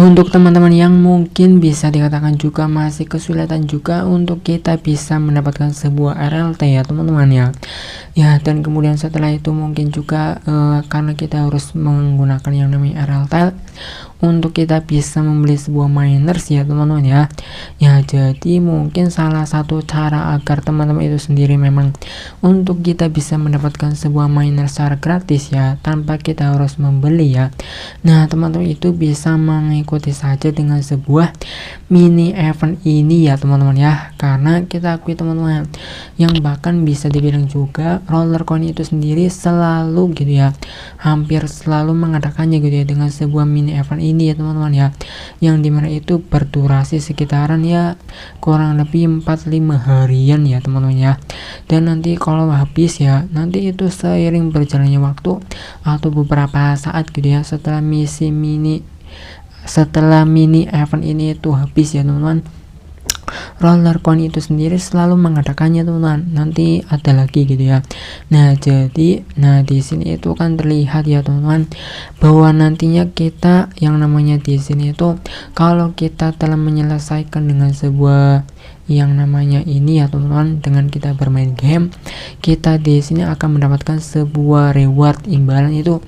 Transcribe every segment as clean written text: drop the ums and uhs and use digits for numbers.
Untuk teman-teman yang mungkin bisa dikatakan juga masih kesulitan juga untuk kita bisa mendapatkan sebuah RLT ya teman-teman ya. Ya, dan kemudian setelah itu mungkin juga karena kita harus menggunakan yang namanya RLT untuk kita bisa membeli sebuah miners ya teman-teman ya. Ya, jadi mungkin salah satu cara agar teman-teman itu sendiri memang untuk kita bisa mendapatkan sebuah miner secara gratis ya tanpa kita harus membeli ya. Nah, teman-teman itu bisa mengikuti saja dengan sebuah mini event ini ya teman-teman ya. Karena kita akui teman-teman yang bahkan bisa dibilang juga roller coin itu sendiri selalu gitu ya, hampir selalu mengadakannya gitu ya dengan sebuah mini event ini ya teman-teman ya, yang dimana itu berdurasi sekitaran ya kurang lebih 4-5 harian ya teman-teman ya. Dan nanti kalau habis ya, nanti itu seiring berjalannya waktu atau beberapa saat gitu ya setelah mini event ini itu habis ya teman-teman, roller coin itu sendiri selalu mengadakannya teman-teman, nanti ada lagi gitu ya. Nah, jadi di sini itu kan terlihat ya teman-teman bahwa nantinya kita yang namanya di sini itu kalau kita telah menyelesaikan dengan sebuah yang namanya ini ya teman-teman, dengan kita bermain game, kita di sini akan mendapatkan sebuah reward imbalan itu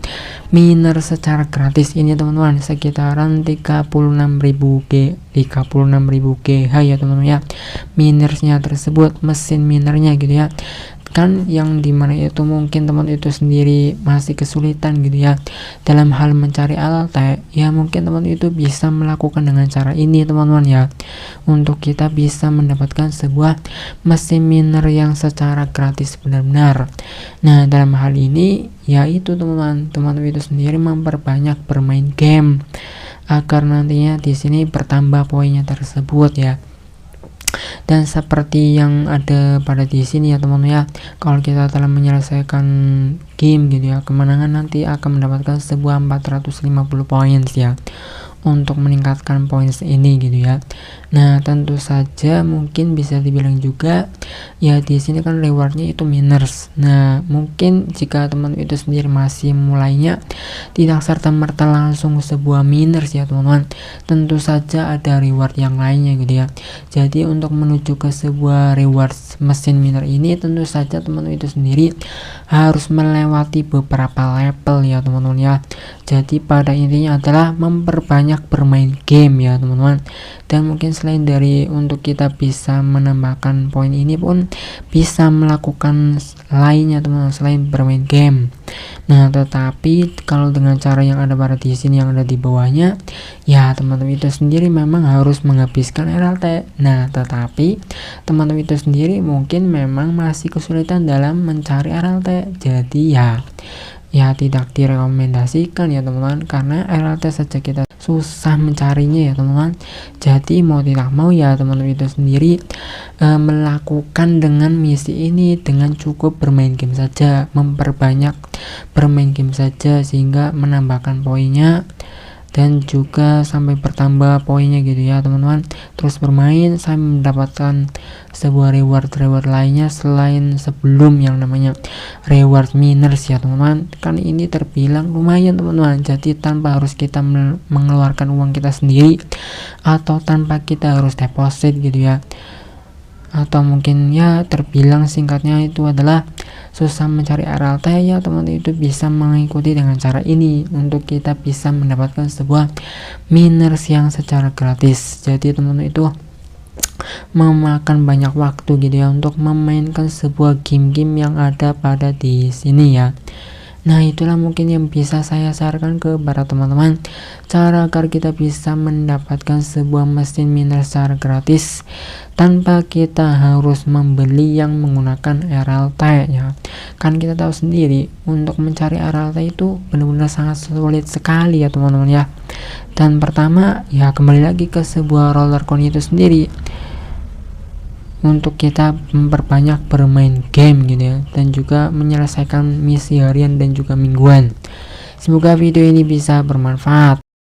miner secara gratis ini teman-teman, sekitaran 36.000 GH ya teman-teman ya, minersnya tersebut, mesin minernya gitu ya kan, yang dimana itu mungkin teman itu sendiri masih kesulitan gitu ya dalam hal mencari RLT ya, mungkin teman itu bisa melakukan dengan cara ini teman-teman ya, untuk kita bisa mendapatkan sebuah mesin miner yang secara gratis benar-benar. Nah, dalam hal ini yaitu teman-teman itu sendiri memperbanyak bermain game agar nantinya di sini bertambah poinnya tersebut ya. Dan seperti yang ada pada di sini ya teman-teman ya, kalau kita telah menyelesaikan game gitu ya, kemenangan nanti akan mendapatkan sebuah 450 poin ya untuk meningkatkan poin ini gitu ya. Nah, tentu saja mungkin bisa dibilang juga ya di sini kan rewardnya itu miners. Nah, mungkin jika teman itu sendiri masih mulainya tidak serta-merta langsung sebuah miners ya teman-teman, tentu saja ada reward yang lainnya gitu ya. Jadi untuk menuju ke sebuah reward mesin miner ini tentu saja teman itu sendiri harus melewati beberapa level ya teman-teman ya. Jadi pada intinya adalah memperbanyak bermain game ya teman-teman. Dan mungkin selain dari untuk kita bisa menambahkan poin ini pun bisa melakukan lainnya teman-teman selain bermain game. Nah, tetapi kalau dengan cara yang ada pada di sini yang ada di bawahnya ya, teman-teman itu sendiri memang harus menghabiskan RLT. Nah, tetapi teman-teman itu sendiri mungkin memang masih kesulitan dalam mencari RLT. Jadi ya tidak direkomendasikan ya teman-teman, karena RLT saja kita susah mencarinya ya teman-teman. Jadi mau tidak mau ya teman-teman itu sendiri melakukan dengan misi ini dengan cukup bermain game saja, memperbanyak bermain game saja sehingga menambahkan poinnya dan juga sampai bertambah poinnya gitu ya teman-teman. Terus bermain saya mendapatkan sebuah reward lainnya selain sebelum yang namanya reward miners ya teman-teman. Kan ini terbilang lumayan teman-teman, jadi tanpa harus kita mengeluarkan uang kita sendiri atau tanpa kita harus deposit gitu ya, atau mungkin ya terbilang singkatnya itu adalah susah mencari RLT ya teman-teman, itu bisa mengikuti dengan cara ini untuk kita bisa mendapatkan sebuah miners yang secara gratis. Jadi teman-teman itu memakan banyak waktu gitu ya untuk memainkan sebuah game-game yang ada pada di sini ya. Nah, itulah mungkin yang bisa saya sarankan ke para teman-teman, cara agar kita bisa mendapatkan sebuah mesin miner secara gratis tanpa kita harus membeli yang menggunakan RLT ya. Kan kita tahu sendiri untuk mencari RLT itu benar-benar sangat sulit sekali ya teman-teman ya. Dan pertama ya kembali lagi ke sebuah roller coin itu sendiri, untuk kita memperbanyak bermain game gitu ya, dan juga menyelesaikan misi harian dan juga mingguan. Semoga video ini bisa bermanfaat.